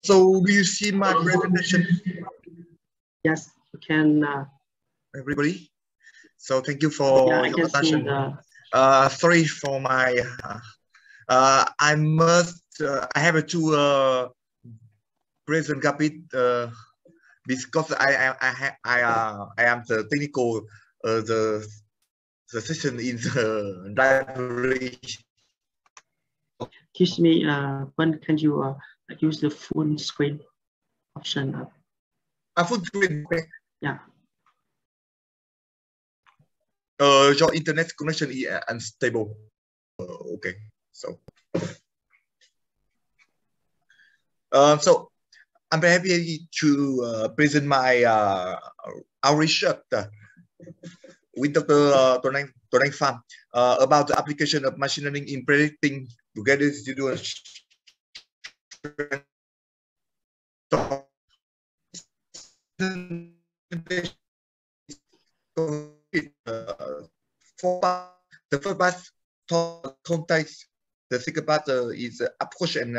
So do you see my presentation? Yes, you can. Everybody. So thank you for your attention. Sorry for my. I have to present a bit because I am the technical the session in the library. Excuse me. When can you use the full screen option? Full screen. Okay. Yeah. Your internet connection is unstable. Okay. So. So I'm very happy to present my our research with Dr. Tonang Pham about the application of machine learning in predicting residual the first part context. The second part is approach and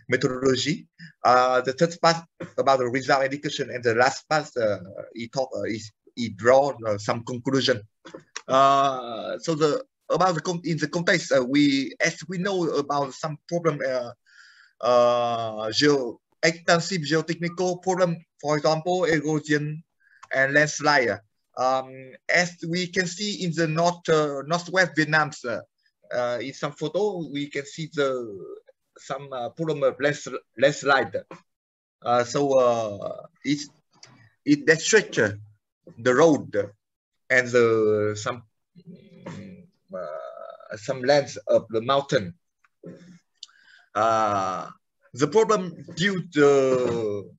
methodology. The third part about the result education, and the last part he draw some conclusion. So in the context as we know about some problem extensive geotechnical problem, for example, erosion and landslide. As we can see in the northwest Vietnam, in some photo, we can see some problem of landslide. So it destructs the road and some lands of the mountain. The problem due to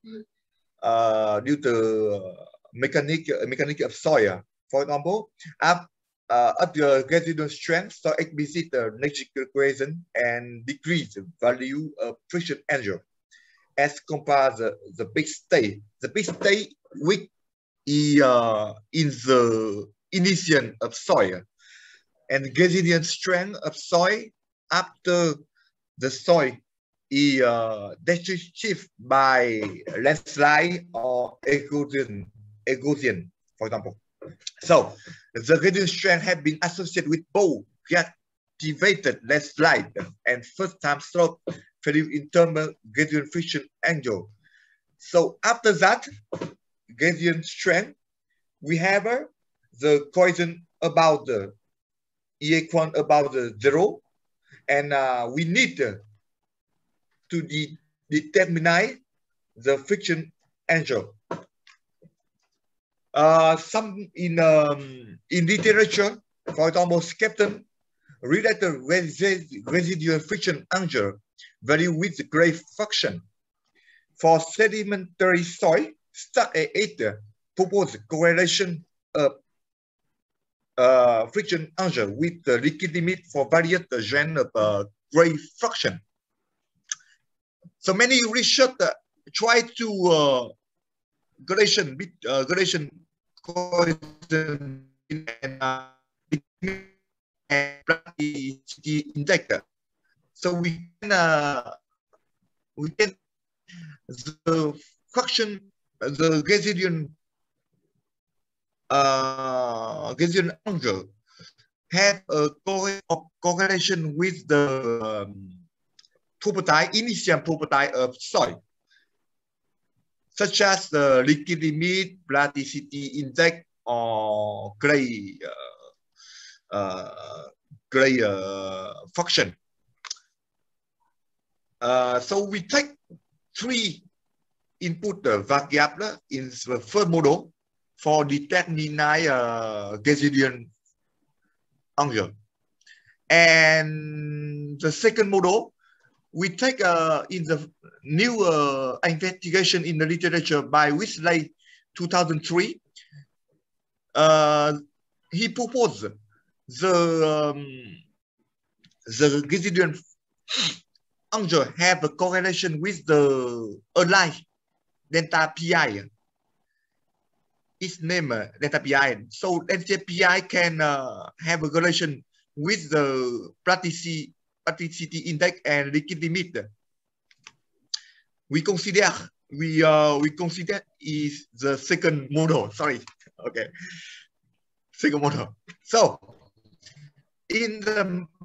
mechanic of soil. For example, at the residual strength, so exhibit the natural gradient and decrease the value of friction angle as compared the big stay. The big stay weak in the initial of soil, and gradient strength of soil after the soil is destructed by landslide or erosion, for example. So the gradient strength have been associated with both reactivated landslide and first-time slope value in terms of gradient friction angle. So after that gradient strength, we have the cohesion about the equal about the 0, and we need to determine the friction angle. Some in literature, for example, Skepton related residual friction angle value with the grade function. For sedimentary soil, stuck at 8 propose correlation of friction angle with the liquid limit for various gen of grade function. So many research try to gradation and plasticity index. So we can the fraction, the gradient angle have a correlation with the property, initial property of soil, such as the liquid limit, plasticity index, or Gray function. So we take 3 input variables in the first model for determining gradient angle, and the second model we take in the new investigation in the literature by Whitley 2003. He proposed the gradient angle have a correlation with the align delta pi. Its name delta pi. So delta pi can have a correlation with the plasticity index and liquid limit. we consider is the second model. Sorry, okay, second model. So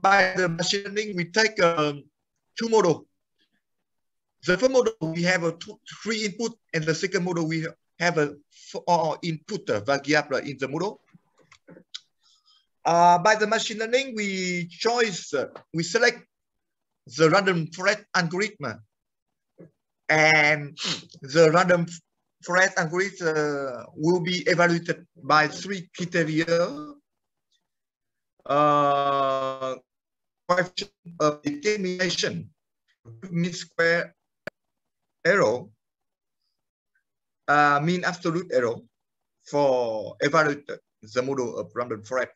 by the machine learning, we take two models. The first model we have three input, and the second model we have a four input variable in the model. By the machine learning, we select the random forest algorithm, and the random forest algorithm will be evaluated by three criteria. Coefficient of determination, mean square error, mean absolute error for evaluate the model of random forest.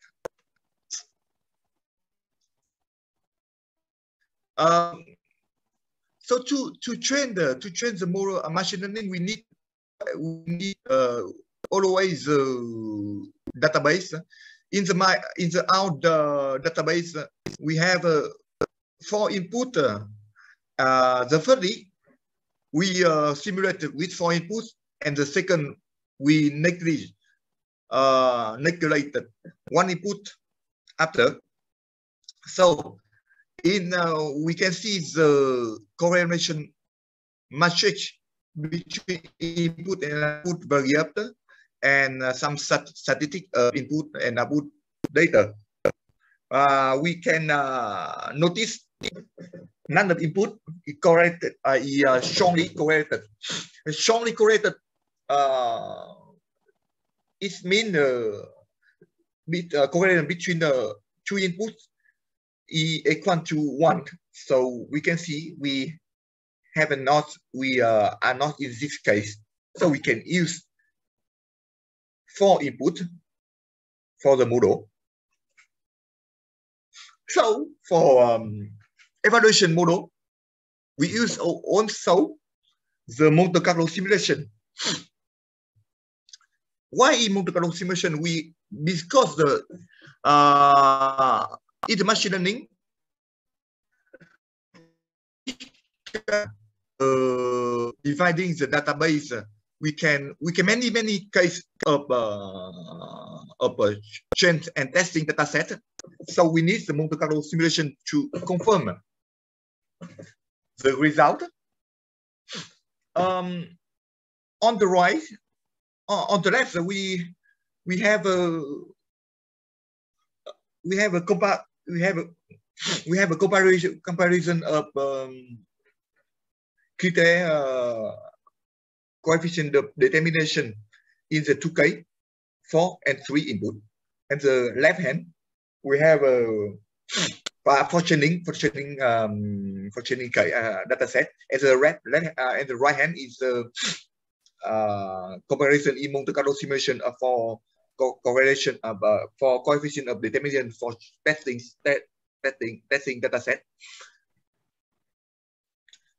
So to train the model machine learning, we need always database. In the out database, we have four input. The firstly, we simulated with four inputs, and the second we neglected one input after. So we can see the correlation matrix between input and output variable, and some statistic input and output data. We can notice none of input is correlated, strongly correlated. Strongly correlated it means correlation between the two inputs is equal to 1. So we can see we are not in this case. So we can use 4 input for the model. So for evaluation model, we use also the Monte Carlo simulation. Why in Monte Carlo simulation? Because in the machine learning, dividing the database, we can many cases of change and testing data set. So we need the Monte Carlo simulation to confirm the result. On the right, on the left, we have a comparison of criteria coefficient of determination in the 2 case, 4 and 3 input. And the left hand, we have for training data set. And the right hand is the comparison in Monte Carlo simulation for correlation of for coefficient of determination for testing data set.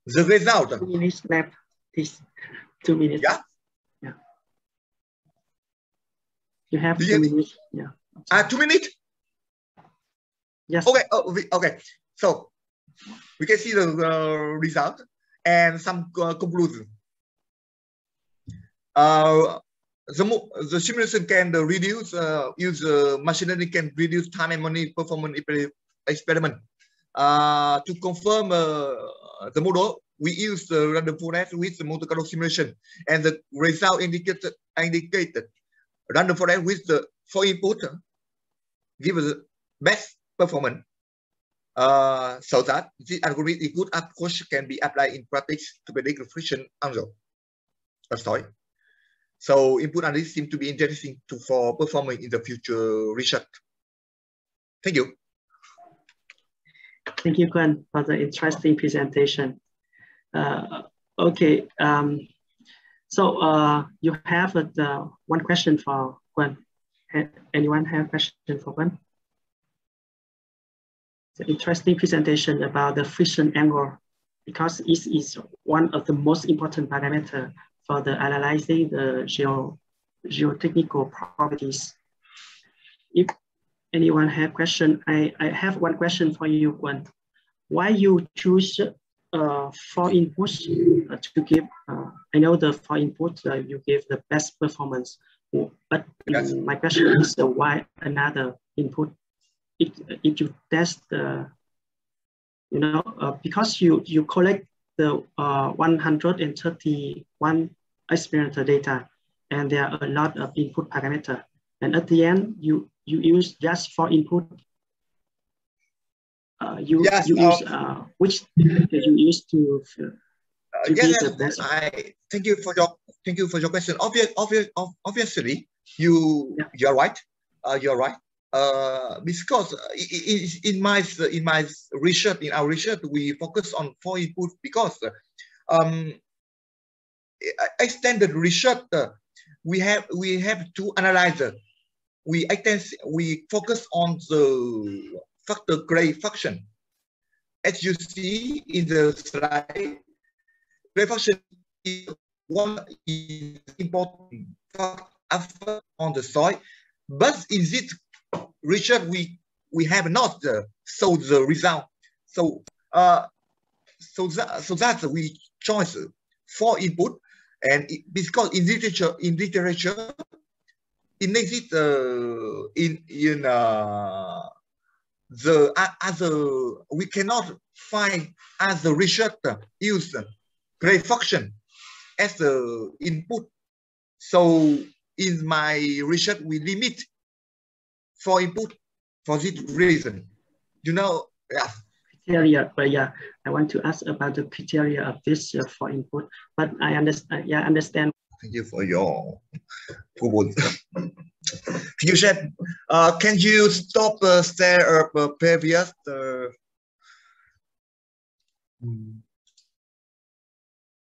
The result. 2 minutes left, please. 2 minutes. Yeah. Yeah. You have 2 minutes. Yeah. 2 minutes. Yes. Okay. Oh, okay. So we can see the result and some conclusion. The simulation can reduce, machine learning can reduce time and money performance experiment. To confirm the model, we use the random forest with the Monte Carlo simulation, and the result indicated random forest with the 4 input give the best performance. So that this algorithm is good approach can be applied in practice to predict reflection angle. Sorry. So input analysis seem to be interesting for performing in the future research. Thank you. Thank you, Gwen, for the interesting presentation. Okay, so you have one question for Gwen. Anyone have a question for Gwen? The interesting presentation about the friction angle, because it is one of the most important parameters for the analyzing the geotechnical properties. If anyone have question, I have one question for you, Gwen. Why you choose for inputs to give, I know the for input you give the best performance, but yes. My question is why another input? If you test the, because you collect the 131 experimental data, and there are a lot of input parameter, and at the end you use just for input. You use which you use to yes, the best. Thank you for your question. Obviously, you're right. You're right. Because in our research, we focus on for input because extended research we have to analyze. We focus on the factor Gray function. As you see in the slide, Gray function is one important factor on the soil, but in this research we have not saw the result. So that we choose for input, and because in literature it makes it the other, we cannot find other research use Gray function as the input. So in my research we limit for input for this reason. Yeah. Criteria, but yeah, I want to ask about the criteria of this for input, but I understand. Yeah, understand. Thank you for your proposal. You said, can you stop share previous?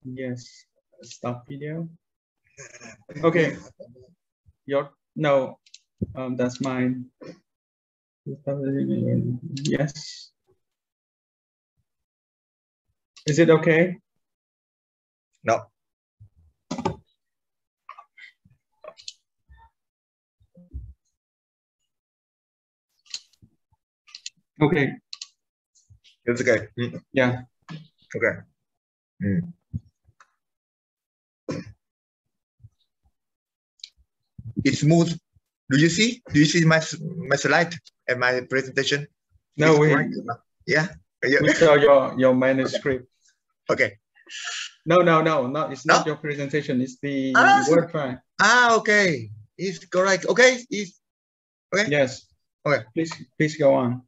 Yes, stop video. Okay. No, that's mine. Yes. Is it okay? No. Okay. It's okay. Yeah. Okay. It's smooth. Do you see my slide and my presentation? No, yeah. We saw your manuscript. Okay. No. It's not your presentation. It's the word file. Okay. It's correct. Okay. It's okay. Yes. Okay. Please go on.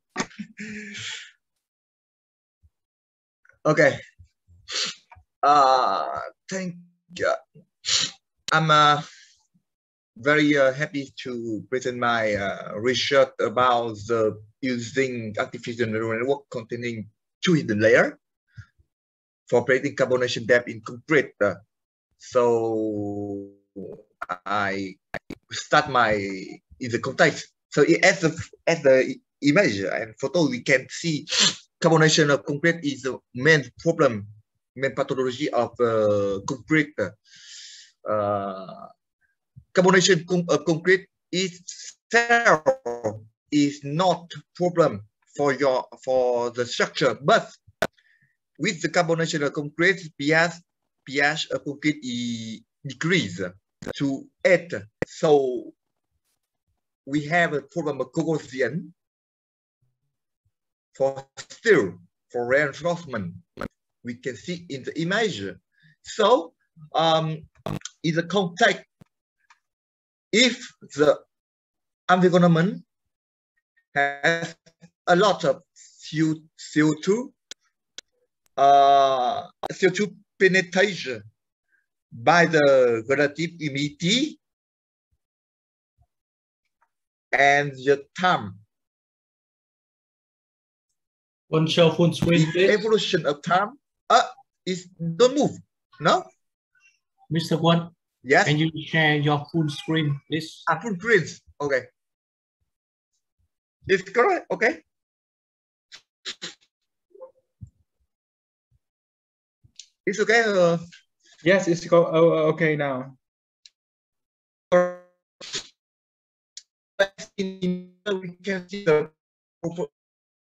Okay. Thank you. I'm very happy to present my research about the using artificial neural network containing 2 hidden layers for predicting carbonation depth in concrete. So I start in the context. So as the image and photo, we can see carbonation of concrete is the main pathology of concrete. Carbonation of concrete is not problem for the structure, but with the carbonation of concrete, pH of concrete decrease to 8. So we have a problem of corrosion for steel, for reinforcement. We can see in the image. So in the context, if the environment has a lot of CO2, CO2 penetration by the relative humidity and the time. One show full screen, please. Evolution of time is don't move. No? Mr. Kwon, yes. Can you share your full screen, please? Full screen. Okay. It's correct. Okay. It's okay. Yes, it's okay now. We can see the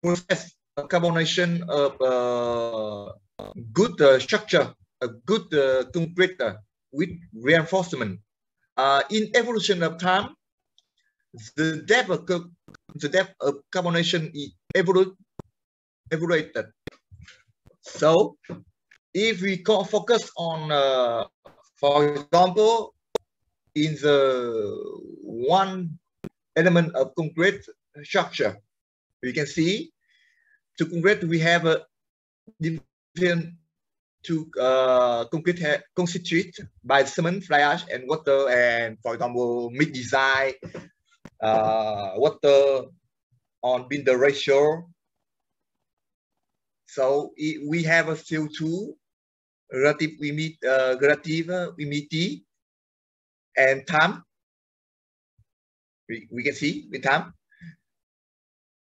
process of carbonation of good structure, a good concrete with reinforcement. In evolution of time, the depth of carbonation is evaluated. So if we focus on, for example, in the one element of concrete structure, we can see to concrete we have a different to concrete constitute by cement, fly ash, and water, and for example, mid design, water on binder ratio. So we have a CO2 relative humidity and time. We can see with time.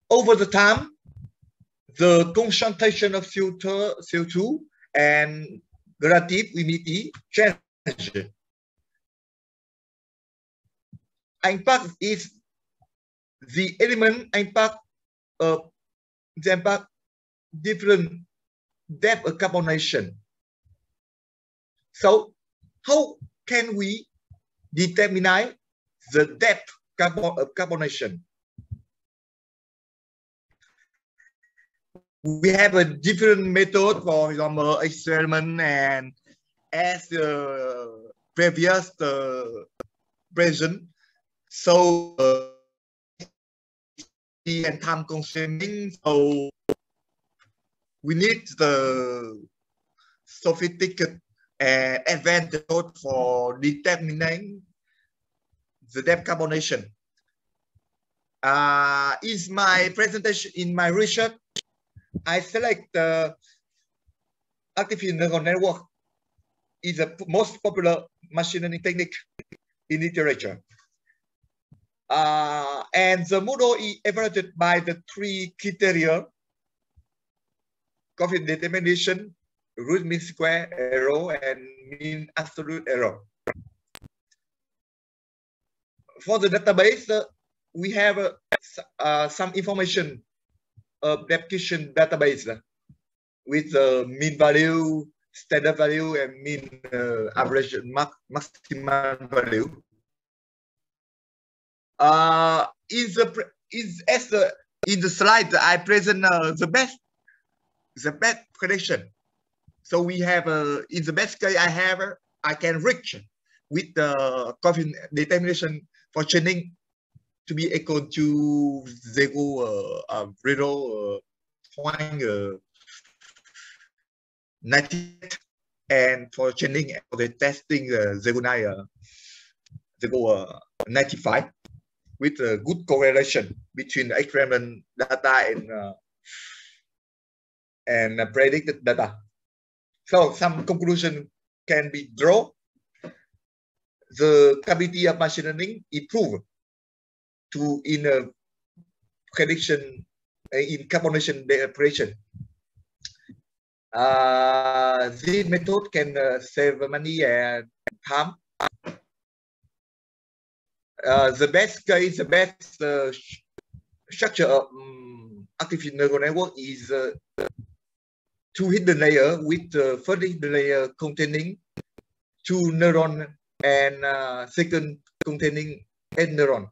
Over the time, the concentration of CO2 and relative humidity change. Impact is the element impact of the impact different depth of carbonation. So how can we determine the depth of carbonation? We have a different method, for example, experiment, and as previous present. So and time consuming. So we need the sophisticated and advanced method for determining the depth carbonation. Is my presentation in my research? I select the artificial neural network is the most popular machine learning technique in literature. And the model is evaluated by the 3 criteria: coefficient determination, root mean square error, and mean absolute error. For the database, we have some information of deprecation database with mean value, standard value, and mean average maximum value. In the slide I present the best prediction. So we have in the best case I can reach with the coefficient determination for training to be equal to 0.98, and for training for the testing 0.95, with a good correlation between the experiment data and predicted data. So some conclusion can be drawn. The capability of machine learning improved in a prediction in carbonation depression. This method can save money and time. The best case, the best structure of artificial neural network is 2 hidden layers, with the first hidden layer containing 2 neurons and second containing 8 neurons.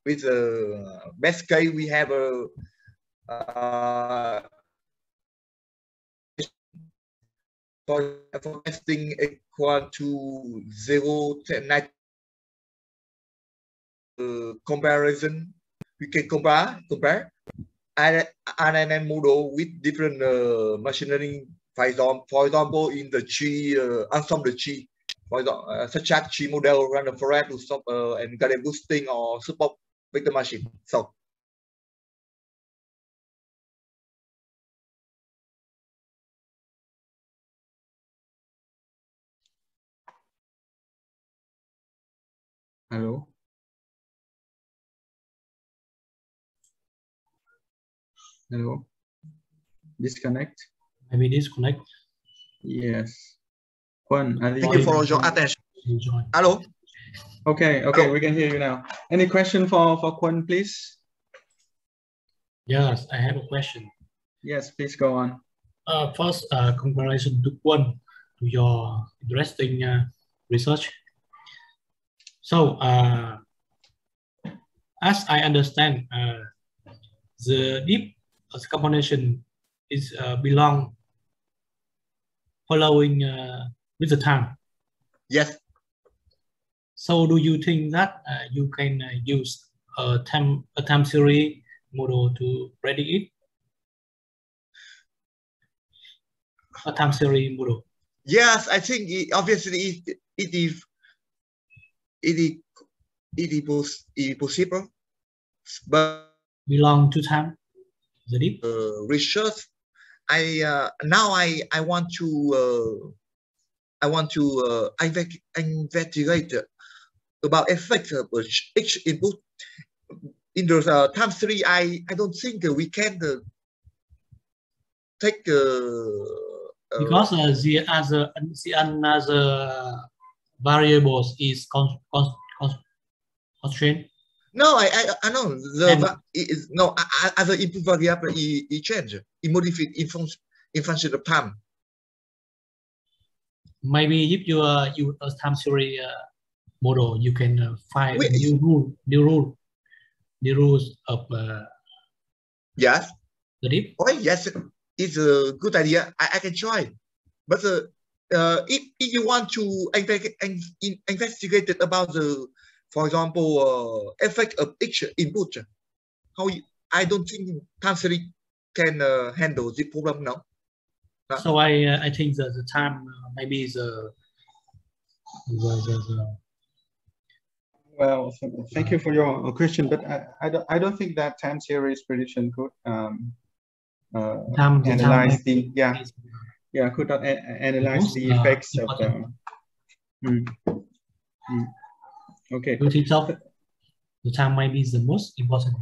With the best case, we have a for testing equal to 0.9. Comparison, we can compare RNN model with different machine learning. For example, in the tree, ensemble tree, for example, such as tree model, random forest, and gradient boosting, or super vector machine. So hello. Hello. Disconnect. Maybe disconnect. Yes. Juan, thank you for your attention. Hello. Okay, Hello. We can hear you now. Any question for Juan, please? Yes, I have a question. Yes, please go on. First, congratulations to Quân to your interesting research. So, as I understand, the deep composition is belong following with the time. Yes. So, do you think that you can use a time series model to predict it? A time series model. Yes, I think obviously it is possible, but belong to time the deep research. Now I want to investigate about effect of each input in the time series. I don't think we can take because the another variables is constraint. No, I know the no other input variable it change, it modify in function of time. Maybe if you use a time series model, you can find new rules of yes. the deep. Oh yes, it's a good idea. I can try, but if you want to investigate about the, for example, effect of each input, I don't think time series can handle the problem now. So I think the time maybe the Well, thank you for your question, but I don't think that time series prediction could analyze the could not analyze the effects of the. Okay. The time might be the most important.